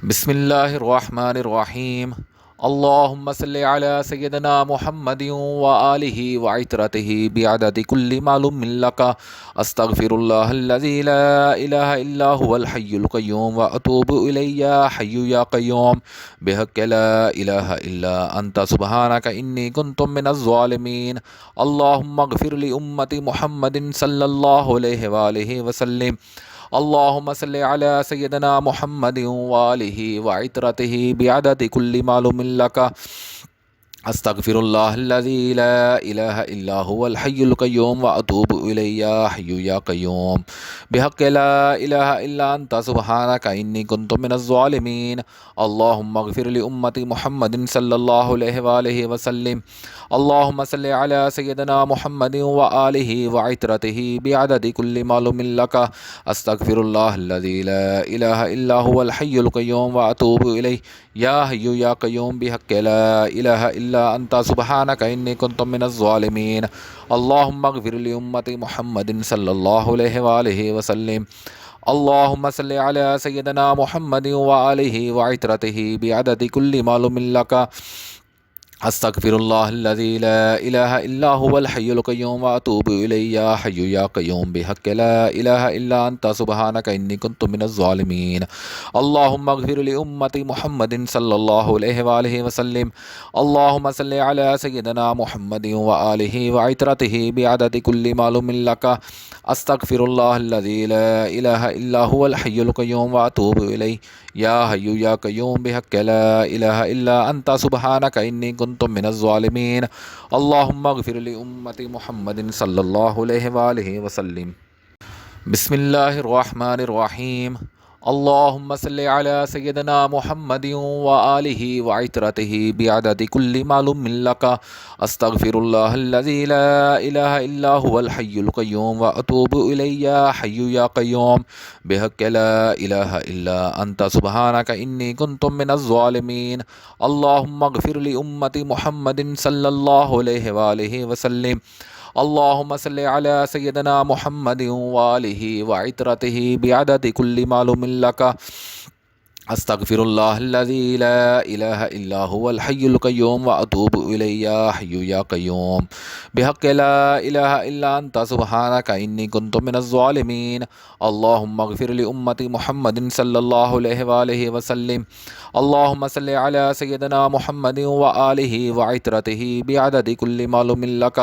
بسم اللہ الرحمن الرحیم اللہم صلی علی سیدنا محمد وآلہ وعطرتہ بعدد کل معلوم لک استغفر اللہ الذی لا الہ الا هو الحی القیوم واتوب الی یا حی یا قیوم بحق لا الہ الا انت سبحانک انی کنت من الظالمین اللہم اغفر لامت محمد صلی اللہ علیہ وآلہ وسلم اللہم صلی علی سیدنا محمد وآلہ وعطرتہ بعدد کل معلوم لک استغفر اللہ الذی لا الہ الا هو الحی القیوم واتوب الی یا حی یا قیوم بحق لا الہ الا انت سبحانک انی کنت من الظالمین اللہم اغفر لامت محمد صلی اللہ علیہ وآلہ وسلم اللہم صلی علی سیدنا محمد وآلہ وعطرتہ بعدد کل معلوم لک استغفر اللہ الذی لا الہ الا هو الحی القیوم واتوب الی یا حی یا قیوم بحق لا الہ الا انت سبحانک انی کنت من الظالمین اللہم اغفر لامت محمد صلی اللہ علیہ وآلہ وسلم اللہم صلی علی سیدنا محمد وآلہ وعطرتہ بعدد کل معلوم لک استغفر اللہ الذی لا الہ الا هو الحی القیوم واتوب الی یا حی یا قیوم بحق لا الہ الا انت سبحانک انی کنت من الظالمین اللہم اغفر لامت محمد صلی اللہ علیہ وآلہ وسلم اللہم صلی علی سیدنا محمد وآلہ وعطرتہ بعدد کل معلوم لک استغفر اللہ الذی لا الہ الا هو الحی القیوم واتوب الی یا حی یا قیوم بحق لا الہ الا انت سبحانک انی کنت من الظالمین اللہم اغفر لامت محمد صلی اللہ علیہ وآلہ وسلم بسم اللہ الرحمن الرحیم اللہم صلی علی سیدنا محمد وآلہ وعطرتہ بعدد کل معلوم لک استغفر اللہ الذی لا الہ الا هو الحی القیوم واتوب الی یا حی یا قیوم بحق لا الہ الا انت سبحانک انی کنت من الظالمین اللہم اغفر لامت محمد صلی اللہ علیہ وآلہ وسلم اللہم صلی علی سیدنا محمد وآلہ وعطرتہ بعدد کل معلوم لک استغفر اللہ الذی لا الہ الا هو الحی القیوم واتوب الی یا حی یا قیوم بحق لا الہ الا انت سبحانک انی کنت من الظالمین اللہم اغفر لامت محمد صلی اللہ علیہ وآلہ وسلم اللہم صلی علی سیدنا محمد وآلہ وعطرتہ بعدد کل معلوم لک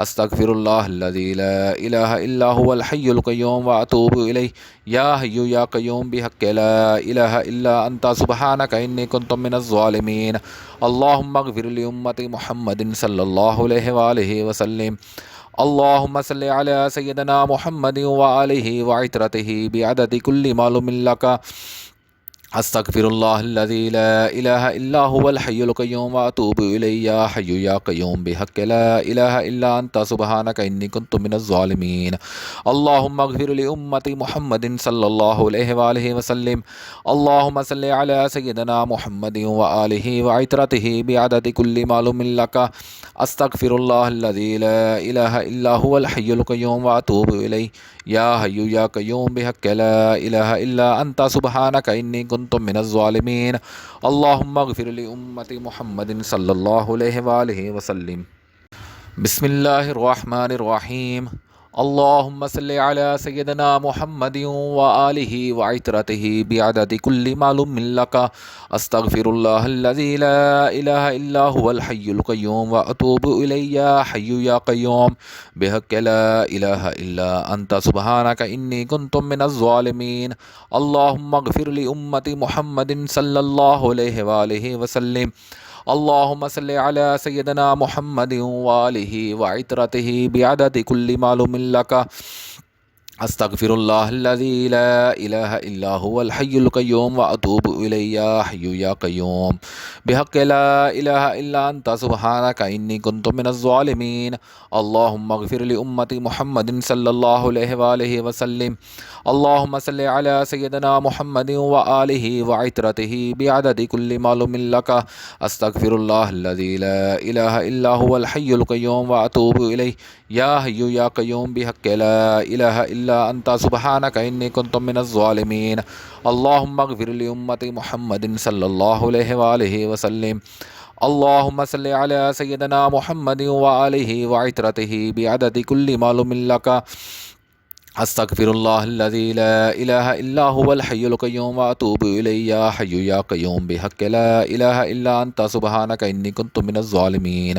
استغفر اللہ الذی لا الہ الا هو الحی القیوم واتوب الی یا حی یا قیوم بحق لا الہ الا انت سبحانک انی کنت من الظالمین اللہم اغفر لامت محمد صلی اللہ علیہ وآلہ وسلم اللہم صلی علی سیدنا محمد وآلہ وعطرتہ بعدد کل معلوم لک استغفر اللہ الذی لا الہ الا هو الحی القیوم واتوب الی یا حی یا قیوم بحق لا الہ الا انت سبحانک انی کنت من الظالمین اللہم اغفر لامت محمد صلی اللہ علیہ وآلہ وسلم اللہم صلی علی سیدنا محمد وآلہ وعطرتہ بعدد کل معلوم لک استغفر اللہ الذی لا الہ الا هو الحی القیوم واتوب الی یا حی یا قیوم بحق لا الہ الا انت سبحانک انی کنت من الظالمین اللہم اغفر لامت محمد صلی اللہ علیہ وآلہ وسلم بسم اللہ الرحمن الرحیم اللہم صلی علی سیدنا محمد وآلہ وعطرتہ بعدد کل معلوم لک استغفر اللہ الذی لا الہ الا هو الحی القیوم واتوب الی یا حی یا قیوم بحق لا الہ الا انت سبحانک انی کنت من الظالمین اللہم اغفر لامت محمد صلی اللہ علیہ وآلہ وسلم اللہم صلی علی سیدنا محمد وآلہ وعطرتہ بعدد کل معلوم لک استغفر اللہ الذی لا الہ الا هو الحی القیوم واتوب الی یا حی یا قیوم بحق لا الہ الا انت سبحانک انی کنت من الظالمین اللہم اغفر لامت محمد صلی اللہ علیہ وآلہ وسلم اللہم صلی علی سیدنا محمد وآلہ وعطرتہ بعدد کل معلوم لک استغفر اللہ الذی لا الہ الا هو الحی القیوم واتوب الی یا حی یا قیوم بحق لا الہ الا إلا أنت سبحانك إني كنت من الظالمين اللهم اغفر لأمة محمد صلى الله عليه وآله وسلم اللهم صل على سيدنا محمد وآله وعترته بعدد كل معلوم لك استغفر الله الذي لا اله الا هو الحي القيوم واتوب اليه يا حي يا قيوم بحق لا اله الا انت سبحانك اني كنت من الظالمين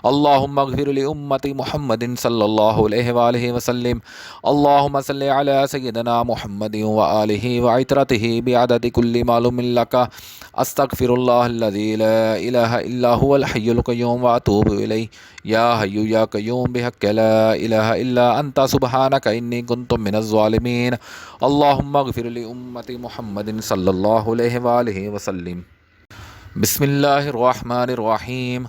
اللهم اغفر لامه محمد صلى الله عليه واله وسلم اللهم صل على سيدنا محمد واله وعترته بعدد كل معلوم لك استغفر الله الذي لا اله الا هو الحي القيوم واتوب اليه يا حي يا قيوم بحق لا اله الا انت سبحانك اني كنت من الظالمين اللهم اغفر لأمة محمد صلى الله عليه وآله وسلم بسم الله الرحمن الرحيم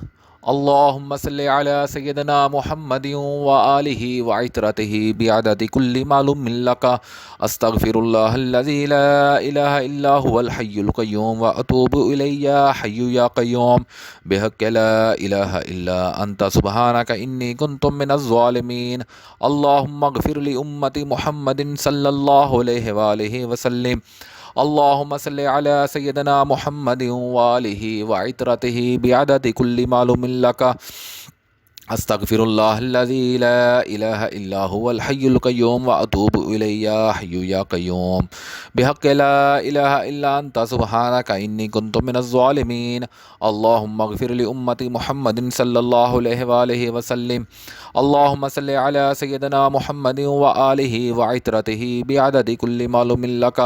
اللهم صل على سيدنا محمد وآله وعترته بعدد كل معلوم لك استغفر الله الذي لا إله إلا هو الحي القيوم وأتوب إليه يا حي يا قيوم بحق لا إله إلا أنت سبحانك إني كنت من الظالمين اللهم اغفر لأمة محمد صلى الله عليه وآله وسلم اللهم صل على سيدنا محمد وآله وعترته بعدد كل معلوم لك استغفر الله الذي لا إله إلا هو الحي القيوم وأتوب إليه يا حي يا قيوم بحق لا إله إلا أنت سبحانك إني كنت من الظالمين اللهم اغفر لأمة محمد صلى الله عليه وآله وسلم اللهم صل على سيدنا محمد وآله وعترته بعدد كل معلوم لك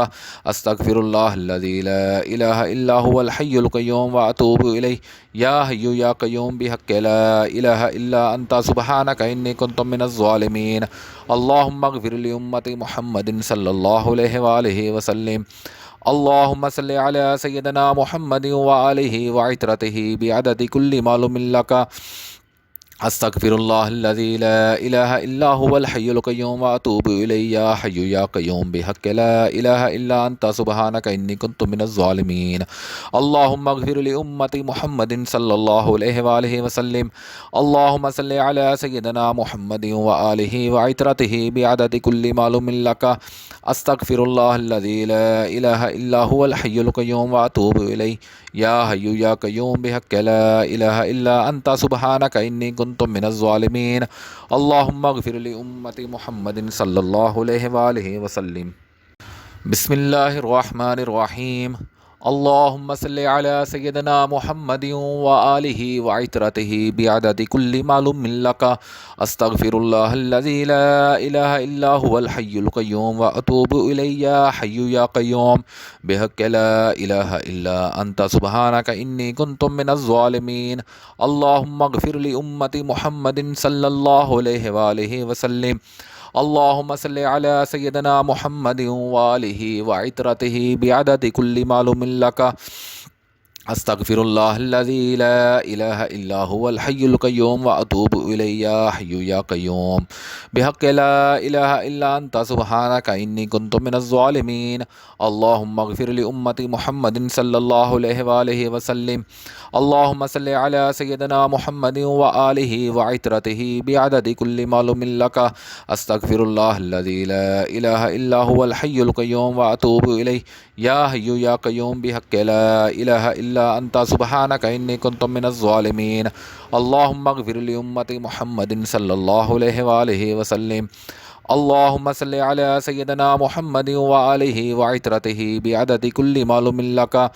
استغفر الله الذي لا إله إلا هو الحي القيوم وأتوب إليه يا حي يا قيوم بحق لا إله إلا أنت سبحانك إني كنت من الظالمين اللهم اغفر لأمة محمد صلى الله عليه وآله وسلم اللهم صل على سيدنا محمد وآله وعترته بعدد كل معلوم لك استغفر الله الذي لا إله إلا هو الحي القيوم وأتوب إليه يا حي يا قيوم بحق لا إله إلا أنت سبحانك إني كنت من الظالمين اللهم اغفر لأمة محمد صلى الله عليه وآله وسلم اللهم صل على سيدنا محمد وآله وعترته بعدد كل معلوم لك استغفر الله الذي لا إله إلا هو الحي القيوم وأتوب إليه يا حي يا قيوم بحق لا إله إلا أنت سبحانك إني كنت من الظالمين اللهم اغفر لأمة محمد صلى الله عليه وآله وسلم بسم الله الرحمن الرحيم اللهم صل على سيدنا محمد وآله وعترته بعدد كل معلوم لك استغفر الله الذي لا إله إلا هو الحي القيوم وأتوب إليه يا حي يا قيوم بحق لا إله إلا أنت سبحانك إني كنت من الظالمين اللهم اغفر لأمة محمد صلى الله عليه وآله وسلم اللهم صل على سيدنا محمد وآله وعترته بعدد كل معلوم لك استغفر الله الذي لا إله إلا هو الحي القيوم وأتوب إليه يا حي يا قيوم بحق لا إله إلا أنت سبحانك إني كنت من الظالمين اللهم اغفر لأمة محمد صلى الله عليه وآله وسلم اللهم صل على سيدنا محمد وآله وعترته بعدد كل معلوم لك استغفر الله الذي لا إله إلا هو الحي القيوم وأتوب إليه يا حي يا قيوم بحق لا إله إلا أنت سبحانك إني كنت من الظالمين اللهم اغفر لأمة محمد صلى الله عليه وآله وسلم اللهم صل على سيدنا محمد وآله وعترته بعدد كل معلوم لك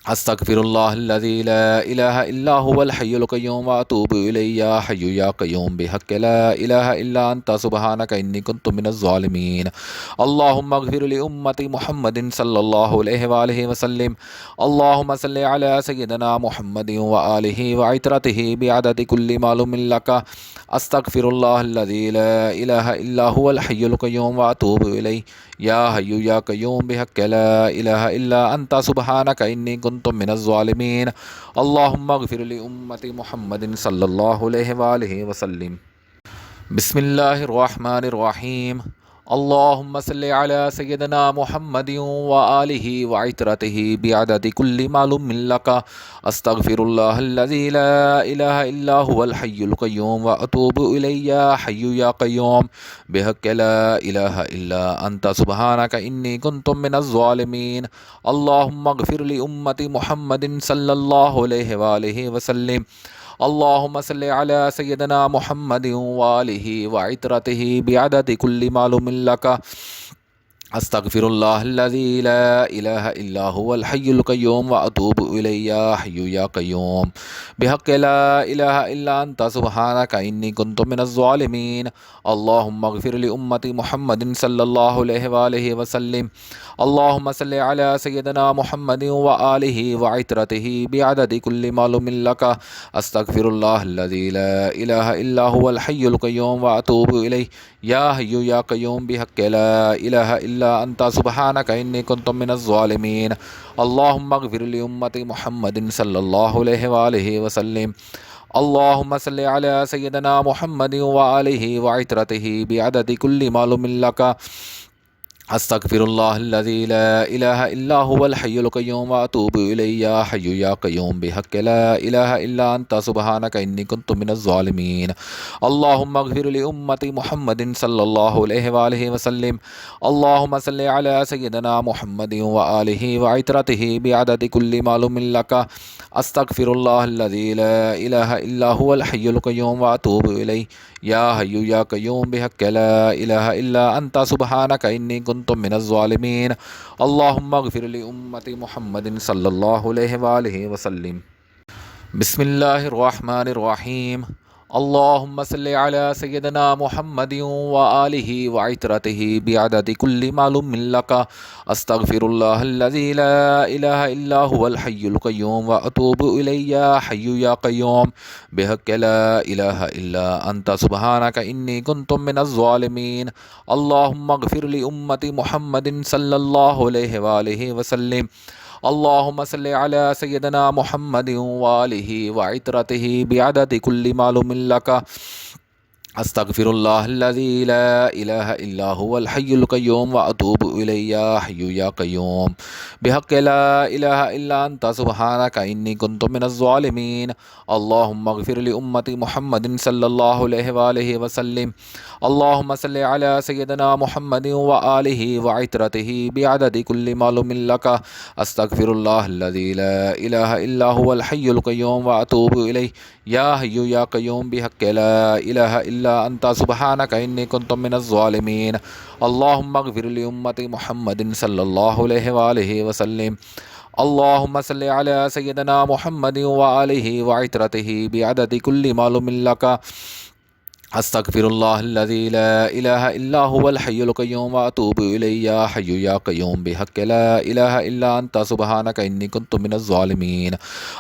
استغفر الله الذي لا إله إلا هو الحي القيوم وأتوب إليه يا حي يا قيوم بحق لا إله إلا أنت سبحانك إني كنت من الظالمين اللهم اغفر لأمة محمد صلى الله عليه وآله وسلم اللهم صل على سيدنا محمد وآله وعترته بعدد كل معلوم لك استغفر الله الذي لا إله إلا هو الحي القيوم وأتوب إليه يا حي يا قيوم بحق لا إله إلا أنت سبحانك إني كنت من الظالمين اللهم اغفر لأمة محمد صلى الله عليه وآله وسلم بسم الله الرحمن الرحيم اللهم صل على سيدنا محمد وآله وعترته بعدد كل معلوم لك أستغفر الله الذي لا إله إلا هو الحي القيوم وأتوب إليه يا حي يا قيوم بحق لا إله إلا أنت سبحانك إني كنت من الظالمين. اللهم اغفر لأمة محمد صلى الله عليه وآله وسلم. اللهم صل على سيدنا محمد وآله وعترته بعدد كل معلوم لك أستغفر الله الذي لا إله إلا هو الحي القيوم وأتوب إليه يا حي يا قيوم بحق لا إله إلا أنت سبحانك إني كنت من الظالمين. اللهم اغفر لأمة محمد صلى الله عليه وآله وسلم. اللهم صل على سيدنا محمد وآله وعترته بعدد كل معلوم لك أستغفر الله الذي لا إله إلا هو الحي القيوم وأتوب إليه يا حي يا قيوم بحق لا إله إلا أنت سبحانك إني كنت من الظالمين. اللهم اغفر لأمة محمد صلى الله عليه وآله وسلم. اللهم صل على سيدنا محمد وآله وعترته بعدد كل معلوم لك أستغفر الله الذي لا إله إلا هو الحي القيوم وأتوب إليه يا حي يا قيوم بحق لا إله إلا أنت سبحانك إني كنت من الظالمين. اللهم اغفر لأمة محمد صلى الله عليه وآله وسلم. اللهم صل على سيدنا محمد وآله وعترته بعدد كل معلوم لك أستغفر الله الذي لا إله إلا هو الحي القيوم وأتوب إليه يا حي يا قيوم بحق لا إله إلا أنت سبحانك إني كنت من الظالمين. اللهم اغفر لأمة محمد صلى الله عليه وآله وسلم. بسم الله الرحمن الرحيم. اللهم صل على سيدنا محمد وآله وعترته بعدد كل معلوم لك أستغفر الله الذي لا إله إلا هو الحي القيوم وأتوب إليه يا حي يا قيوم بحق لا إله إلا أنت سبحانك إني كنت من الظالمين. اللهم اغفر لأمة محمد صلى الله عليه وآله وسلم. اللهم صل على سيدنا محمد وآله وعترته بعدد كل معلوم لك أستغفر الله الذي لا إله إلا هو الحي القيوم وأتوب إليه يا حي يا قيوم بحق لا إله إلا أنت سبحانك إني كنت من الظالمين. اللهم اغفر لأمة محمد صلى الله عليه وآله وسلم. اللهم صل على سيدنا محمد وآله وعترته بعدد كل معلوم لك أستغفر الله الذي لا إله إلا هو الحي القيوم وأتوب إليه يا حي يا قيوم بحق لا إله إلا أنت سبحانك إني كنت من الظالمين. اللهم اغفر لأمة محمد صلى الله عليه وآله وسلم. اللهم صل على سيدنا محمد وآله وعترته بعدد كل معلوم لك أستغفر الله الذي لا إله إلا هو الحي القيوم وأتوب إليه يا حي يا قيوم بحق لا إله إلا أنت سبحانك إني كنت من الظالمين.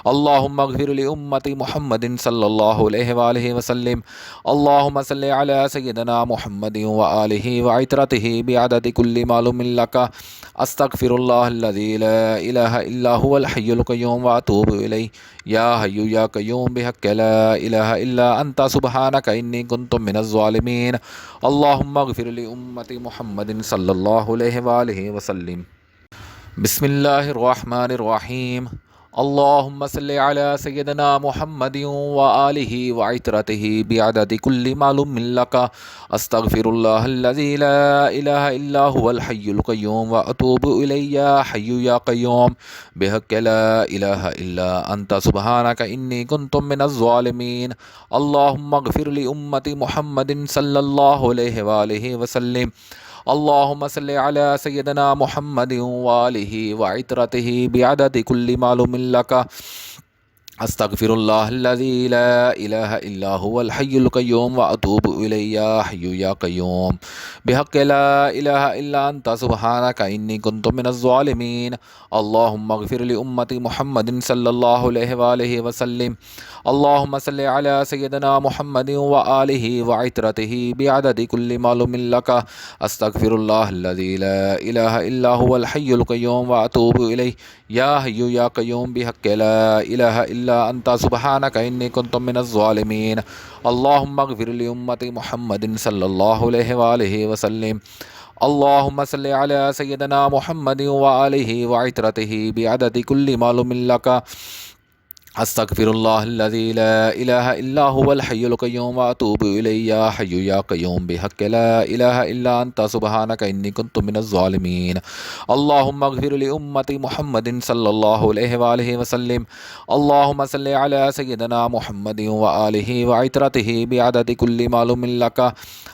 اللهم اغفر لأمة محمد صلى الله عليه وآله وسلم. اللهم صل على سيدنا محمد وآله وعترته بعدد كل معلوم لك أستغفر الله الذي لا إله إلا هو الحي القيوم وأتوب إليه يا حي يا قيوم بحق لا إله إلا أنت سبحانك إني كنت من الظالمين. اللهم اغفر لأمة محمد صلى الله عليه وآله وسلم. بسم الله الرحمن الرحيم. اللهم صل على سيدنا محمد وآله وعترته بعدد كل معلوم لك أستغفر الله الذي لا إله إلا هو الحي القيوم وأتوب إليه يا حي يا قيوم بحق لا إله إلا أنت سبحانك إني كنت من الظالمين. اللهم اغفر لأمة محمد صلى الله عليه وآله وسلم. اللهم صل على سيدنا محمد وآله وعترته بعدد كل معلوم لك أستغفر الله الذي لا إله إلا هو الحي القيوم وأتوب إليه يا حي يا قيوم بحق لا إله إلا أنت سبحانك إني كنت من الظالمين. اللهم اغفر لأمة محمد صلى الله عليه وآله وسلم. اللهم صل على سيدنا محمد وآله وعترته بعدد كل معلوم لك أستغفر الله الذي لا إله إلا هو الحي القيوم وأتوب إليه يا حي يا قيوم بحق لا إله إلا إلا أنت سبحانك إني كنت من الظالمين. اللهم اغفر لأمة محمد صلى الله عليه وآله وسلم. اللهم صل على سيدنا محمد وآله وعترته بعدد كل معلوم لك. استغفر الله الذي لا اله الا هو الحي القيوم واتوب اليه يا حي يا قيوم بحق لا اله الا انت سبحانك اني كنت من الظالمين. اللهم اغفر لامه محمد صلى الله عليه واله وسلم. اللهم صل على سيدنا محمد واله وعترته بعدد كل معلوم لك.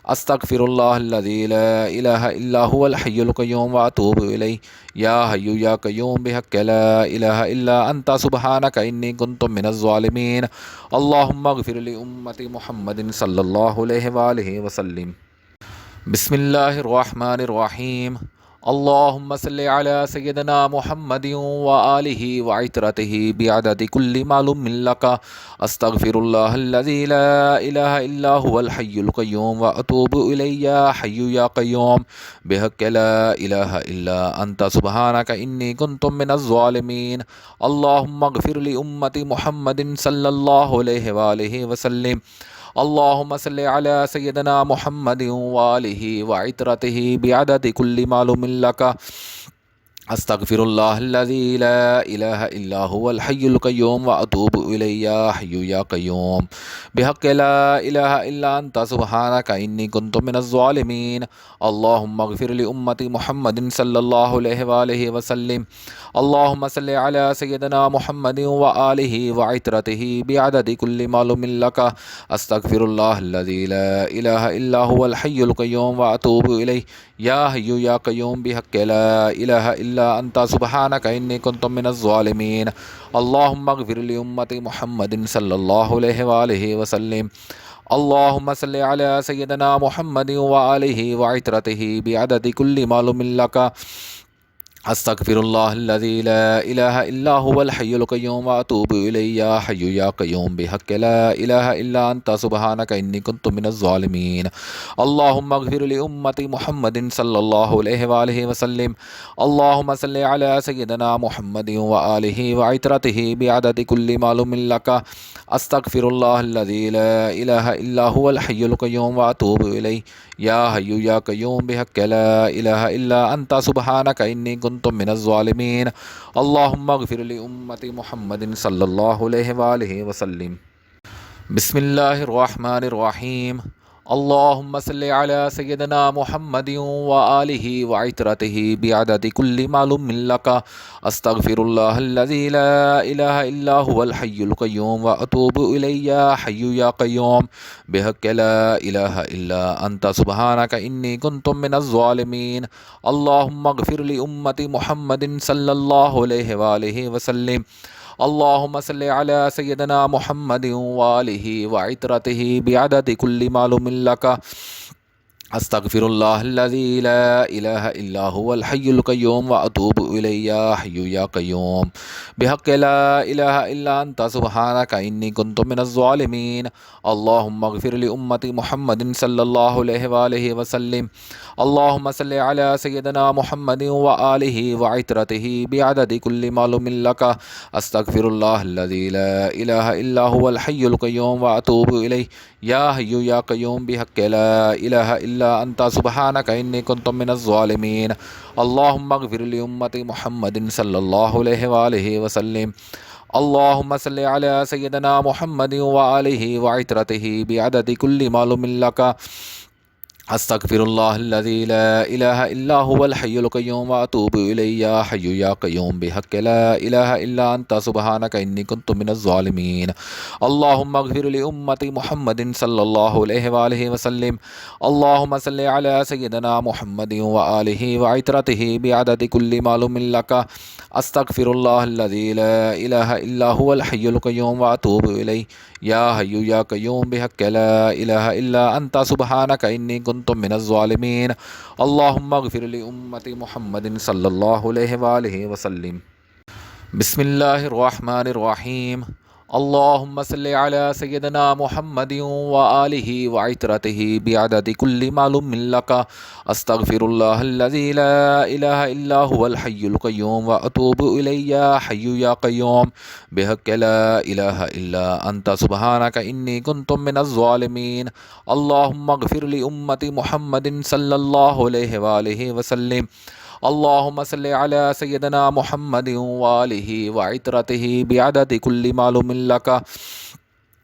استغفر الله الذي لا اله الا هو الحي القيوم واتوب اليه يا حي يا قيوم بحق لا اله الا انت سبحانك اني كنت من الظالمين. اللهم اغفر لأمة محمد صلى الله عليه وآله وسلم. بسم الله الرحمن الرحيم. اللهم صل على سيدنا محمد وآله وعترته بعدد كل معلوم لك. استغفر الله الذي لا إله إلا هو الحي القيوم وأتوب إليه يا حي يا قيوم بحق لا إله إلا أنت سبحانك إني كنت من الظالمين. اللهم اغفر لأمة محمد صلى الله عليه وآله وسلم. اللهم صل على سيدنا محمد وآله وعترته بعدد كل معلوم لك. استغفر الله الذي لا إله إلا هو الحي القيوم وأتوب إليه يا حي يا قيوم بحق لا إله إلا أنت سبحانك إني كنت من الظالمين. اللهم اغفر لأمة محمد صلى الله عليه وآله وسلم. اللهم صل على سيدنا محمد وآله وعترته بعدد كل معلوم لك. استغفر الله الذي لا إله إلا هو الحي القيوم وأتوب إليه يا حي يا قيوم بحق لا إله إلا أنت سبحانك إني كنت من الظالمين. اللهم اغفر لأمة محمد صلى الله عليه وآله وسلم. اللهم صل على سيدنا محمد وآله وعترته بعدد كل معلوم لك. استغفر الله الذي لا إله إلا هو الحي القيوم وأتوب إليه يا حي يا قيوم بحق لا إله إلا أنت سبحانك إني كنت من الظالمين. اللهم اغفر لأمة محمد صلى الله عليه وآله وسلم. اللهم صل على سيدنا محمد وآله وعترته بعدد كل معلوم لك. استغفر الله الذي لا إله إلا هو الحي القيوم وأتوب إليه يا حي يا قيوم بحق لا إله إلا أنت سبحانك إني كنت من الظالمين. اللهم اغفر لأمة محمد صلى الله عليه وآله وسلم. بسم الله الرحمن الرحيم. اللهم صل على سيدنا محمد وآله وعترته بعدد كل معلوم لك. استغفر الله الذي لا إله إلا هو الحي القيوم وأتوب إليه يا حي يا قيوم بحق لا إله إلا أنت سبحانك إني كنت من الظالمين. اللهم اغفر لأمة محمد صلى الله عليه وآله وسلم. اللهم صل على سيدنا محمد وآله وعترته بعدد كل معلوم لك. استغفر الله الذي لا إله إلا هو الحي القيوم وأتوب إليه يا حي يا قيوم بحق لا إله إلا أنت سبحانك إني كنت من الظالمين. اللهم اغفر لأمة محمد صلى الله عليه وآله وسلم. اللهم صل على سيدنا محمد وآله وعترته بعدد كل معلوم لك. استغفر الله الذي لا إله إلا هو الحي القيوم وأتوب إليه يا حي يا قيوم بحق لا إله إلا أنت سبحانك إني كنت من الظالمين. اللهم اغفر لأمة محمد صلى الله عليه وآله وسلم. اللهم صل على سيدنا محمد وآله وعترته بعدد كل معلوم لك. استغفر الله الذي لا إله إلا هو الحي القيوم وأتوب إليه يا حي يا قيوم بحق لا إله إلا أنت سبحانك إني كنت من الظالمين. اللهم اغفر لأمة محمد صلى الله عليه وآله وسلم. اللهم صل على سيدنا محمد وآله وعترته بعدد كل معلوم لك. استغفر الله الذي لا إله إلا هو الحي القيوم وأتوب إليه يا حي يا قيوم بحق لا إله إلا أنت سبحانك إني كنت من الظالمين. اللهم اغفر لأمة محمد صلى الله عليه وآله وسلم. بسم الله الرحمن الرحيم. اللهم صل على سيدنا محمد وآله وعترته بعدد كل معلوم لك أستغفر الله الذي لا إله إلا هو الحي القيوم وأتوب إليه يا حي يا قيوم بحق لا إله إلا أنت سبحانك إني كنت من الظالمين. اللهم اغفر لأمة محمد صلى الله عليه وآله وسلم. اللهم صل على سيدنا محمد وآله وعترته بعدد كل معلوم لك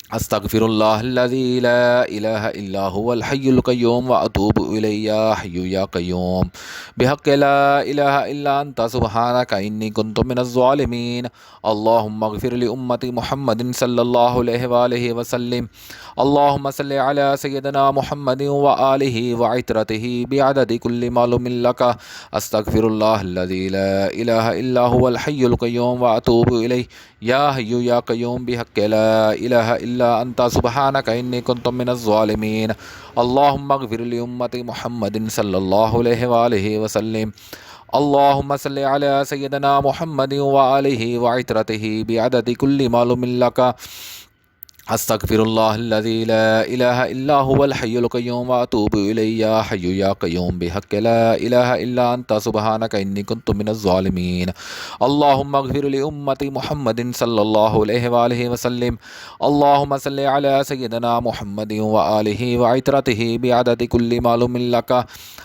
أستغفر الله الذي لا إله إلا هو الحي القيوم وأتوب إليه يا حي يا قيوم بحق لا إله إلا أنت سبحانك إني كنت من الظالمين. اللهم اغفر لأمة محمد صلى الله عليه وآله وسلم. اللهم صل على سيدنا محمد وآله وعترته بعدد كل معلوم لك أستغفر الله الذي لا إله إلا هو الحي القيوم وأتوب إليه يا حي يا قيوم بحق لا إله إلا أنت سبحانك إني كنت من الظالمين. اللهم اغفر لأمة محمد صلى الله عليه وآله وسلم. اللهم صل على سيدنا محمد وآله وعترته بعدد كل معلوم لك أستغفر الله الذي لا إله إلا هو الحي القيوم وأتوب إليه يا حي يا قيوم بحق لا إله إلا أنت سبحانك إني كنت من الظالمين. اللهم اغفر لأمة محمد صلى الله عليه وآله وسلم. اللهم صل على سيدنا محمد وآله وعترته بعدد كل معلوم لك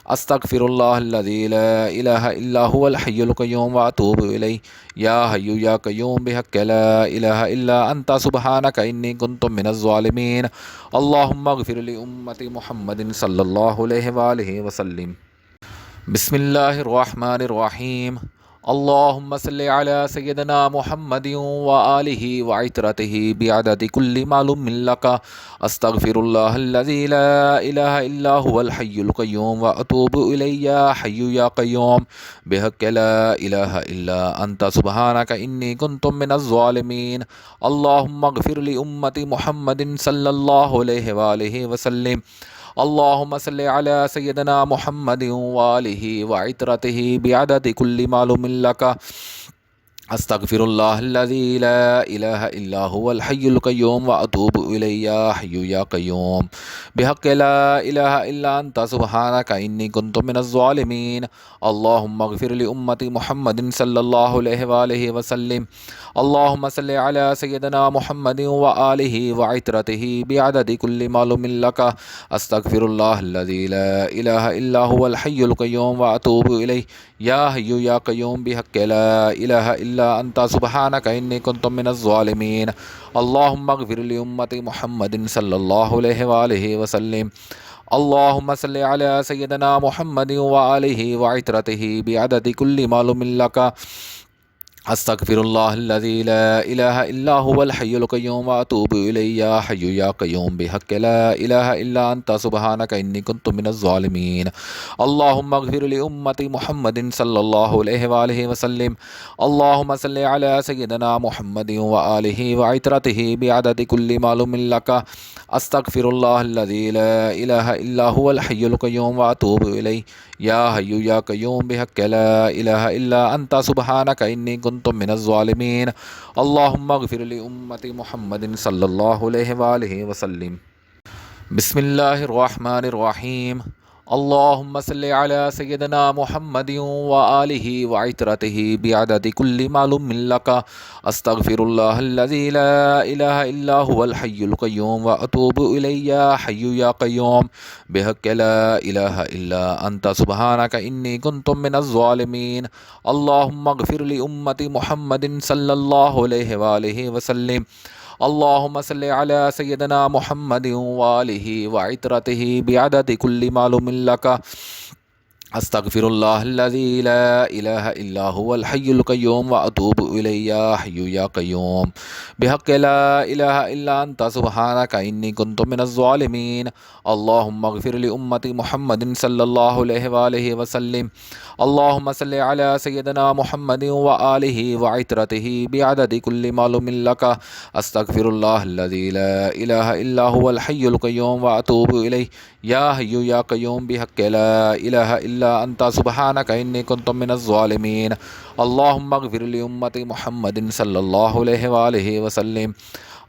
أستغفر الله الذي لا إله إلا هو الحي القيوم وأتوب إليه يا حي يا قيوم بحق لا إله إلا أنت سبحانك إني كنت من الظالمين. اللهم اغفر لأمة محمد صلى الله عليه وآله وسلم. بسم الله الرحمن الرحيم. اللهم صل على سيدنا محمد وآله وعترته بعدد كل معلوم لك أستغفر الله الذي لا إله إلا هو الحي القيوم وأتوب إليه يا حي يا قيوم بحق لا إله إلا أنت سبحانك إني كنت من الظالمين. اللهم اغفر لأمة محمد صلى الله عليه وآله وسلم. اللهم صل على سيدنا محمد وآله وعترته بعدد كل معلوم لك أستغفر الله الذي لا إله إلا هو الحي القيوم وأتوب إليه يا حي يا قيوم بحق لا إله إلا أنت سبحانك إني كنت من الظالمين. اللهم اغفر لأمة محمد صلى الله عليه وآله وسلم. اللهم صل على سيدنا محمد وآله وعترته بعدد كل معلوم لك أستغفر الله الذي لا إله إلا هو الحي القيوم وأتوب إليه يا حي يا قيوم بحق لا إله إلا أنت سبحانك إني كنت من الظالمين. اللهم اغفر لأمة محمد صلى الله عليه وآله وسلم. اللهم صل على سيدنا محمد وآله وعترته بعدد كل معلوم لك أستغفر الله الذي لا إله إلا هو الحي القيوم وأتوب إليه يا حي يا قيوم بحق لا إله إلا أنت سبحانك إني كنت من الظالمين. اللهم اغفر لأمة محمد صلى الله عليه وآله وسلم. اللهم صل على سيدنا محمد وآله وعترته بعدد كل معلوم لك أستغفر الله الذي لا إله إلا هو الحي القيوم وأتوب إليه يا حي يا قيوم بحق لا إله إلا أنت سبحانك إني كنت من الظالمين. اللهم اغفر لأمة محمد صلى الله عليه وآله وسلم. بسم الله الرحمن الرحيم. اللهم صل على سيدنا محمد وآله وعترته بعدد كل معلوم لك أستغفر الله الذي لا إله إلا هو الحي القيوم وأتوب إليه يا حي يا قيوم بحق لا إله إلا أنت سبحانك إني كنت من الظالمين. اللهم اغفر لأمة محمد صلى الله عليه وآله وسلم. اللهم صل على سيدنا محمد وآله وعترته بعدد كل معلوم لك أستغفر الله الذي لا إله إلا هو الحي القيوم وأتوب إليه يا حي يا قيوم بحق لا إله إلا أنت سبحانك إني كنت من الظالمين. اللهم اغفر لأمة محمد صلى الله عليه وآله وسلم. اللهم صل على سيدنا محمد وآله وعترته بعدد كل معلوم لك أستغفر الله الذي لا إله إلا هو الحي القيوم وأتوب إليه یا حی یا قیوم بحق لا الہ الا انت سبحانک انی کنت من الظالمین اللہم اغفر لامت محمد صلی اللہ علیہ وآلہ وسلم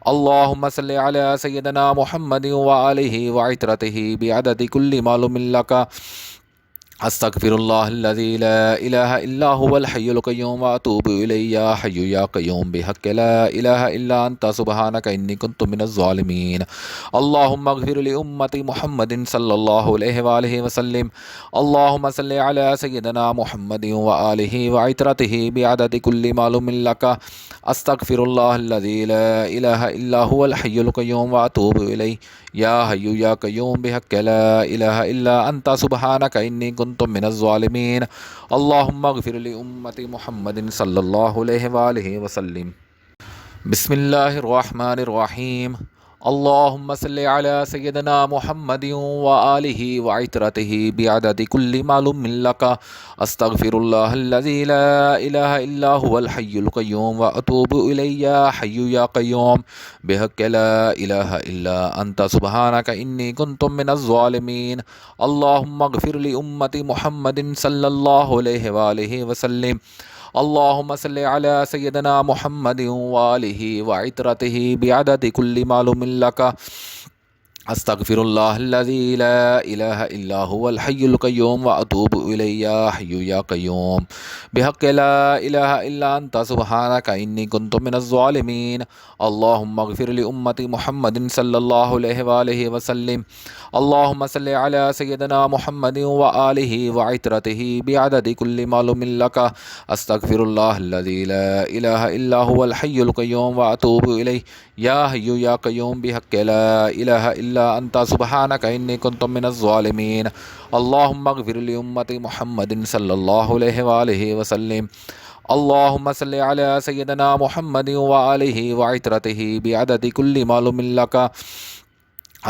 اللہم صلی علی سیدنا محمد وآلہ وعترتہ بعدد کل معلوم لک استغفر اللہ الذی لا الہ الا هو الحی القیوم واتوب الیہ یا حی یا قیوم بحق لا الہ الا انت سبحانک انی کنت من الظالمین اللہم اغفر لامت محمد صلی اللہ علیہ وآلہ وسلم اللہم صلی علی سیدنا محمد وآلہ وعترتہ بعدد کل معلوم لک استغفر اللہ الذی لا الہ الا هو الحی القیوم واتوب الیہ یا حی یا قیوم بحق لا الہ الا انت سبحانک انی کنت من الظالمین اللہم اغفر لامت محمد صلی اللہ علیہ وآلہ وسلم بسم اللہ الرحمن الرحیم اللہم صلی علی سیدنا محمد وآلہ وعترتہ بعدد کل معلوم لک استغفر اللہ الذی لا الہ الا هو الحی القیوم واتوب الیہ یا حی یا قیوم بحق لا الہ الا انت سبحانک انی کنت من الظالمین اللہم اغفر لامت محمد صلی اللہ علیہ وآلہ وسلم اللہم صلی علی سیدنا محمد وآلہ وعترتہ بعدد کل معلوم لک استغفر اللہ الذی لا الہ الا هو الحی القیوم واتوب الیہ یا حی یا قیوم بحق لا الہ الا انت سبحانک انی کنت من الظالمین اللہم اغفر لامت محمد صلی اللہ علیہ وآلہ وسلم اللہم صلی علی سیدنا محمد وآلہ وعترتہ بعدد کل معلوم لک استغفر اللہ الذی لا الہ الا هو الحی القیوم واتوب الیہ یا حی یا قیوم بحق لا الہ الا انت سبحانک انی کنت من الظالمین اللہم اغفر لامت محمد صلی اللہ علیہ وآلہ وسلم اللہم صلی علی سیدنا محمد وآلہ وعترتہ بعدد کل معلوم لک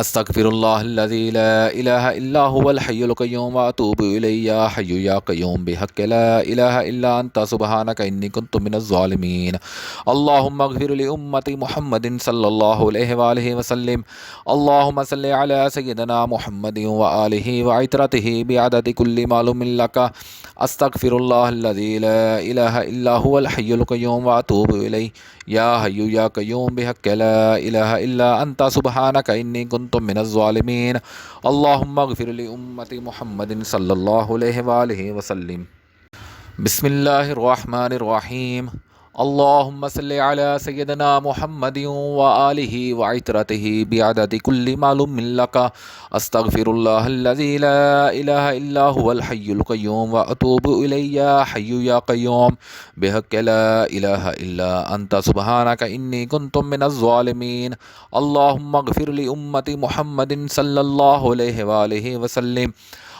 استغفر اللہ الذی لا الہ الا هو الحی القیوم واتوب الیہ یا حی یا قیوم بحق لا الہ الا انت سبحانک انی کنت من الظالمین اللہم اغفر لامت محمد صلی اللہ علیہ وآلہ وسلم اللہم صلی علی سیدنا محمد وآلہ وعترتہ بعدد کل معلوم لک استغفر اللہ الذی لا الہ الا هو الحی القیوم واتوب الیہ یا حی یا قیوم بحق لا الہ الا انت سبحانک انی کنت من الظالمین اللہم اغفر لامت محمد صلی اللہ علیہ وآلہ وسلم بسم اللہ الرحمن الرحیم اللہم صلی علی سیدنا محمد وآلہ وعترتہ بعدد کل معلوم لک استغفر اللہ الذی لا الہ الا هو الحی القیوم واتوب الیہ یا حی یا قیوم بحق لا الہ الا انت سبحانک انی کنت من الظالمین اللہم اغفر لامت محمد صلی اللہ علیہ وآلہ وسلم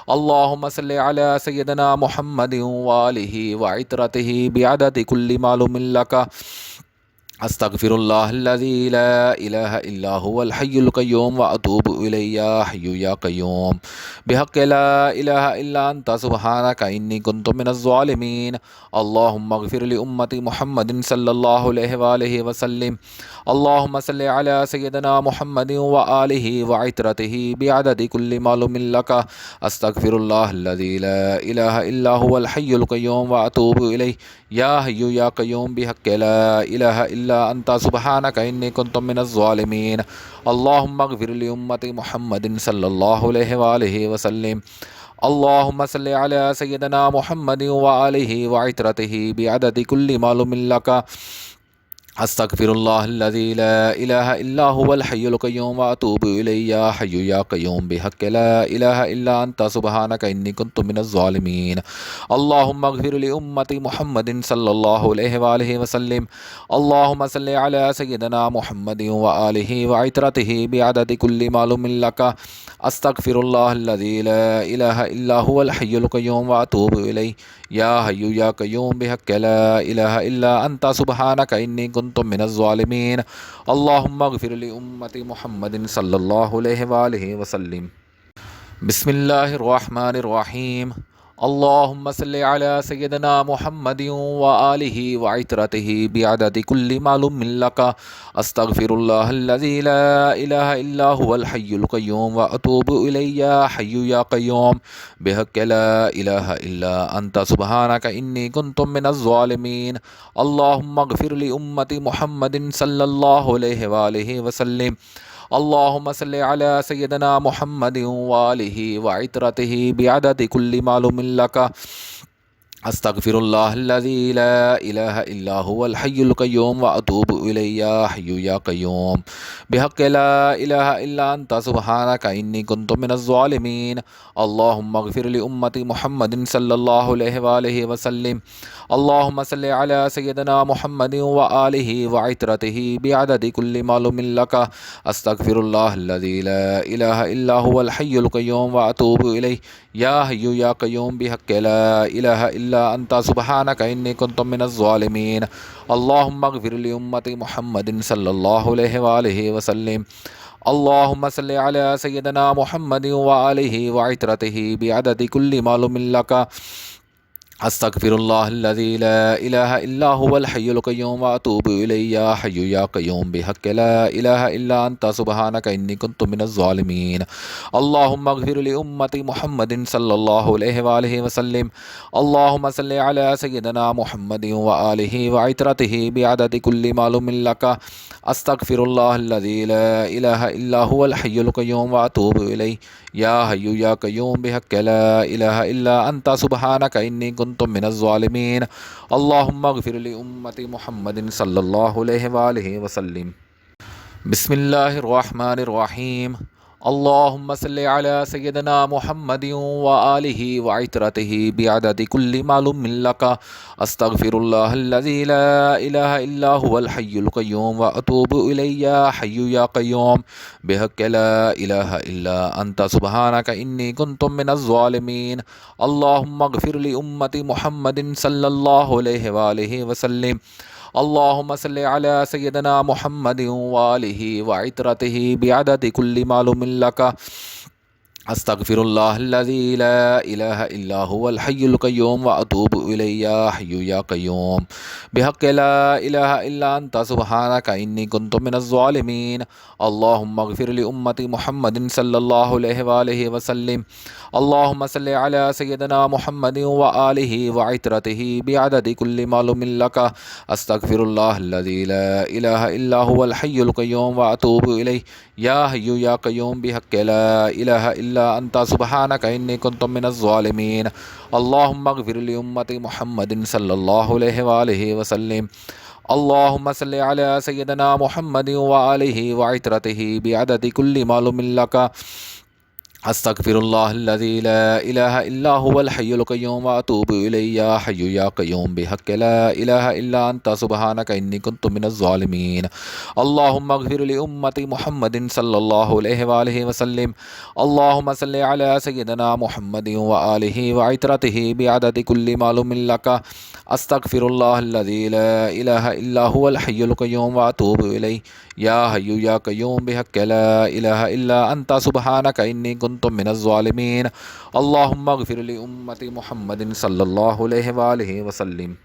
اللہم صلی علی سیدنا محمد وآلہ وعترتہ بعدد کل معلوم لک استغفر اللہ الذی لا الہ الا هو الحی القیوم واتوب الیہ یا حی یا قیوم بحق لا الہ الا انت سبحانک انی کنت من الظالمین اللہم اغفر لامت محمد صلی اللہ علیہ وآلہ وسلم اللہم صلی علی سیدنا محمد وآلہ وعترتہ بعدد کل معلوم لک استغفر اللہ الذی لا الہ الا هو الحی القیوم واتوب الیہ یا حی یا قیوم بحق لا الہ الا انت سبحانک انی کنت من الظالمین اللہم اغفر لامت محمد صلی اللہ علیہ وآلہ وسلم اللہم صلی علی سیدنا محمد وآلہ وعترتہ بعدد کل معلوم لک استغفر اللہ الذی لا الہ الا هو الحی القیوم واتوب الیہ یا حی یا قیوم بحق لا الہ الا انت سبحانک انی کنت من الظالمین اللہم اغفر لامت محمد صلی اللہ علیہ وآلہ وسلم اللہم صلی علی سیدنا محمد وآلہ وعترتہ بعدد کل معلوم لک استغفر اللہ الذی لا الہ الا هو الحی القیوم واتوب الیہ یا حی یا قیوم بحق لا الہ الا انت سبحانک انی کنت من الظالمین اللہم اغفر لامت محمد صلی اللہ علیہ وآلہ وسلم بسم اللہ الرحمن الرحیم اللهم صل على سيدنا محمد وآله وعترته بعدد كل معلوم لك أستغفر الله الذي لا إله إلا هو الحي القيوم وأتوب إليه يا حي يا قيوم بحق لا إله إلا أنت سبحانك إني كنت من الظالمين. اللهم اغفر لأمة محمد صلى الله عليه وآله وسلم. اللهم صل على سيدنا محمد وآله وعترته بعدد كل معلوم لك أستغفر الله الذي لا إله إلا هو الحي القيوم وأتوب إليه يا حي يا قيوم بحق لا إله إلا أنت سبحانك إني كنت من الظالمين. اللهم اغفر لأمة محمد صلى الله عليه وآله وسلم. اللهم صل على سيدنا محمد وآله وعترته بعدد كل معلوم لك أستغفر الله الذي لا إله إلا هو الحي القيوم وأتوب إليه يا حي يا قيوم بحق لا إله إلا أنت سبحانك إني كنت من الظالمين. اللهم اغفر لأمة محمد صلى الله عليه وآله وسلم. اللهم صل على سيدنا محمد وآله وعترته بعدد كل معلوم لك أستغفر الله الذي لا إله إلا هو الحي القيوم وأتوب إليه يا حي يا قيوم بحق لا إله إلا أنت سبحانك إني كنت من الظالمين. اللهم اغفر لأمة محمد صلى الله عليه وآله وسلم. اللهم صل على سيدنا محمد وآله وعترته بعدد كل معلوم لك أستغفر الله الذي لا إله إلا هو الحي القيوم وأتوب إليه يا حي يا قيوم بحق لا إله إلا أنت سبحانك إني كنت من الظالمين. اللهم اغفر لأمة محمد صلى الله عليه وآله وسلم. بسم الله الرحمن الرحيم. اللهم صل على سيدنا محمد وآله وعترته بعدد كل معلوم لك أستغفر الله الذي لا إله إلا هو الحي القيوم وأتوب إليه يا حي يا قيوم بحق لا إله إلا أنت سبحانك إني كنت من الظالمين. اللهم اغفر لأمة محمد صلى الله عليه وآله وسلم. اللهم صل على سيدنا محمد وآله وعترته بعدد كل معلوم لك أستغفر الله الذي لا إله إلا هو الحي القيوم وأتوب إليه يا حي يا قيوم بحق لا إله إلا أنت سبحانك إني كنت من الظالمين. اللهم اغفر لأمة محمد صلى الله عليه وآله وسلم. اللهم صل على سيدنا محمد وآله وعترته بعدد كل معلوم لك أستغفر الله الذي لا إله إلا هو الحي القيوم وأتوب إليه يا حي يا قيوم بحق لا إله إلا أنت سبحانك إني كنت من الظالمين. اللهم اغفر لأمة محمد صلى الله عليه وآله وسلم. اللهم صل على سيدنا محمد وآله وعترته بعدد كل معلوم لك أستغفر الله الذي لا إله إلا هو الحي القيوم وأتوب إليه يا حي يا قيوم بحق لا إله إلا أنت سبحانك إني كنت من الظالمين. اللهم اغفر لأمة محمد صلى الله عليه وآله وسلم. اللهم صل على سيدنا محمد وآله وعترته بعدد كل معلوم لك أستغفر الله الذي لا إله إلا هو الحي القيوم وأتوب إليه يا حي يا قيوم بحق لا إله إلا أنت سبحانك إني كنت من الظالمين. اللهم اغفر لأمة محمد صلى الله عليه وآله وسلم.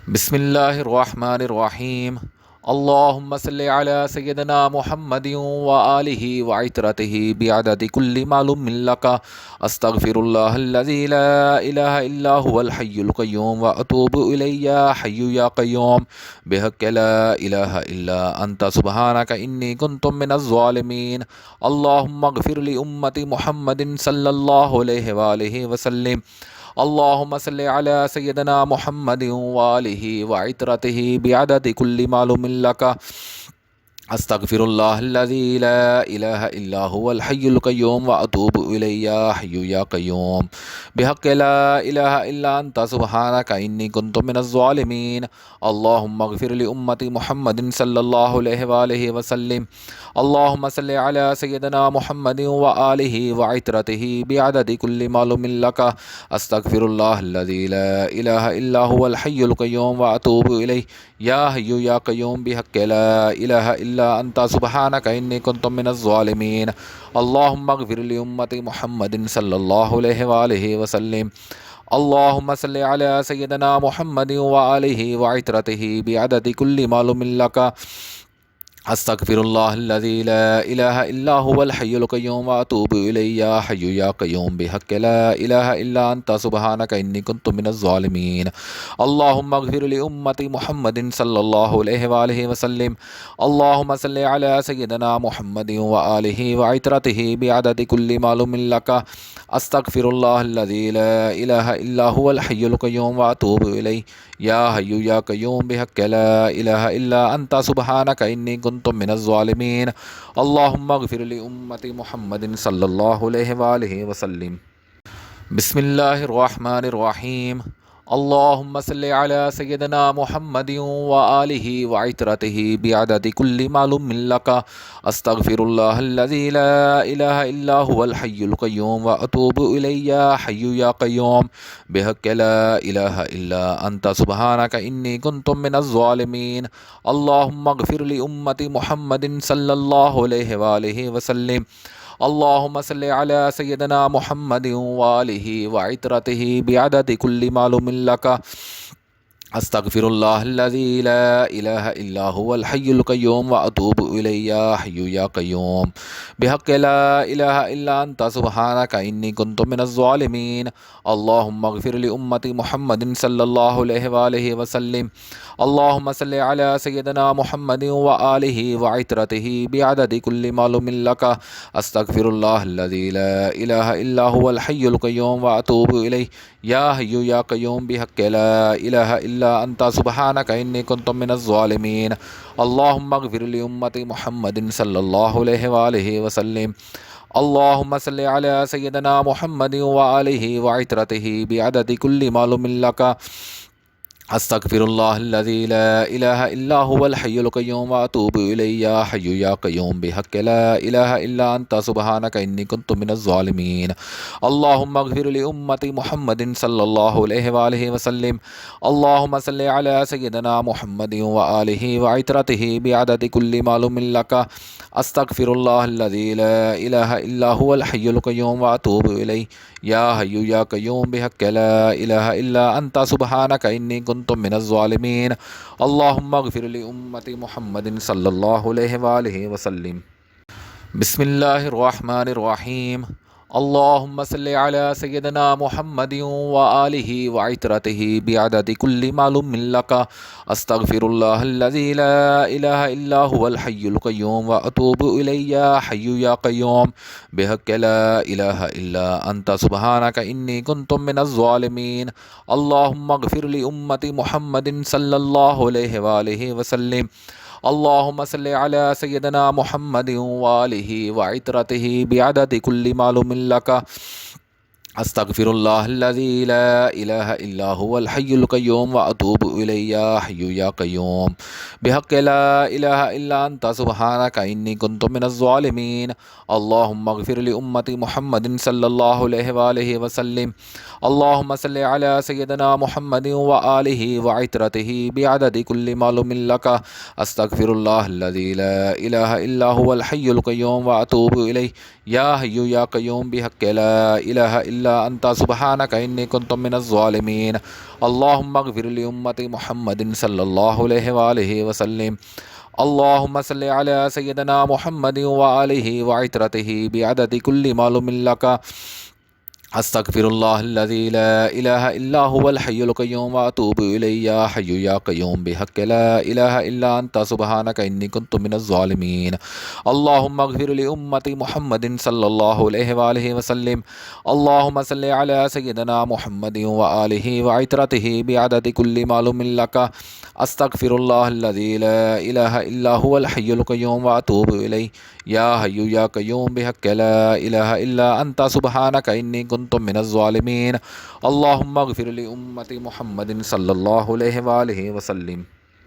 بسم الله الرحمن الرحيم. اللهم صل على سيدنا محمد وآله وعترته بعدد كل معلوم لك أستغفر الله الذي لا إله إلا هو الحي القيوم وأتوب إليه يا حي يا قيوم بحق لا إله إلا أنت سبحانك إني كنت من الظالمين. اللهم اغفر لأمة محمد صلى الله عليه وآله وسلم. اللهم صل على سيدنا محمد وآله وعترته بعدد كل معلوم لك أستغفر الله الذي لا إله إلا هو الحي القيوم وأتوب إليه يا حي يا قيوم بحق لا إله إلا أنت سبحانك إني كنت من الظالمين. اللهم اغفر لأمة محمد صلى الله عليه وآله وسلم. اللهم صل على سيدنا محمد وآله وعترته بعدد كل معلوم لك أستغفر الله الذي لا إله إلا هو الحي القيوم وأتوب إليه يا حي يا قيوم بحق لا إله إلا أنت سبحانك إني كنت من الظالمين. اللهم اغفر لأمة محمد صلى الله عليه وآله وسلم. اللهم صل على سيدنا محمد وآله وعترته بعدد كل معلوم لك استغفر الله الذي لا اله الا هو الحي القيوم واتوب اليه يا حي يا قيوم بحق لا اله الا انت سبحانك اني كنت من الظالمين. اللهم اغفر لامه محمد صلى الله عليه واله وسلم. اللهم صل على سيدنا محمد واله وعترته بعدد كل معلوم لك استغفر الله الذي لا اله الا هو الحي القيوم واتوب اليه يا حي يا قيوم بحق لا اله الا انت سبحانك اني كنت من الظالمين. اللهم اغفر لأمة محمد صلى الله عليه وآله وسلم. بسم الله الرحمن الرحيم. اللهم صل على سيدنا محمد وآله وعترته بعدد كل معلوم لك استغفر الله الذي لا إله إلا هو الحي القيوم وأتوب إليه يا حي يا قيوم بحق لا إله إلا أنت سبحانك إني كنت من الظالمين. اللهم اغفر لأمة محمد صلى الله عليه وآله وسلم. اللهم صل على سيدنا محمد وآله وعترته بعدد كل معلوم لك استغفر الله الذي لا اله الا هو الحي القيوم واتوب اليه يا حي يا قيوم بحق لا اله الا انت سبحانك اني كنت من الظالمين. اللهم اغفر لامه محمد صلى الله عليه واله وسلم. اللهم صل على سيدنا محمد واله وعترته بعدد كل معلوم لك استغفر الله الذي لا اله الا هو الحي القيوم واتوب اليه يا حي يا قيوم بحق لا اله الا انت سبحانك اني كنت من الظالمين. اللهم اغفر لامه محمد صلى الله عليه واله وسلم. اللهم صل على سيدنا محمد وآله وعترته بعدد كل معلوم لك استغفر الله الذي لا اله الا هو الحي القيوم واتوب اليه يا حي يا قيوم بحق لا اله الا انت سبحانك اني كنت من الظالمين. اللهم اغفر لامه محمد صلى الله عليه واله وسلم. اللهم صل على سيدنا محمد واله وعترته بعدد كل معلوم لك استغفر الله الذي لا اله الا هو الحي القيوم واتوب اليه يا حي يا قيوم بحق لا اله الا انت سبحانك اني كنت من الظالمين. اللهم اغفر لأمة محمد صلى الله عليه وآله وسلم. بسم الله الرحمن الرحيم. اللهم صل على سيدنا محمد وآله وعترته بعدد كل معلوم لك استغفر الله الذي لا إله إلا هو الحي القيوم وأتوب إليه يا حي يا قيوم بحق لا إله إلا أنت سبحانك إني كنت من الظالمين. اللهم اغفر لأمة محمد صلى الله عليه وآله وسلم. اللهم صل على سيدنا محمد وآله وعترته بعدد كل معلوم لك استغفر الله الذي لا اله الا هو الحي القيوم واتوب اليه يا حي يا قيوم بحق لا اله الا انت سبحانك اني كنت من الظالمين. اللهم اغفر لامه محمد صلى الله عليه واله وسلم. اللهم صل على سيدنا محمد واله وعترته بعدد كل معلوم لك استغفر الله الذي لا اله الا هو الحي القيوم واتوب اليه يا حي يا قيوم بحق لا اله الا انت سبحانك اني كنت من الظالمين. اللهم اغفر لامه محمد صلى الله عليه واله وسلم. اللهم صل على سيدنا محمد وآله وعترته بعدد كل معلوم لك استغفر الله الذي لا اله الا هو الحي القيوم واتوب اليه يا حي يا قيوم بحق لا اله الا انت سبحانك اني كنت من الظالمين. اللهم اغفر لامه محمد صلى الله عليه واله وسلم. اللهم صل على سيدنا محمد واله وعترته بعدد كل معلوم لك استغفر الله الذي لا اله الا هو الحي القيوم واتوب اليه يا حي يا قيوم بحق لا اله الا انت سبحانك اني كنت من الظالمين. اللهم اغفر لأمة محمد صلى الله عليه وآله وسلم.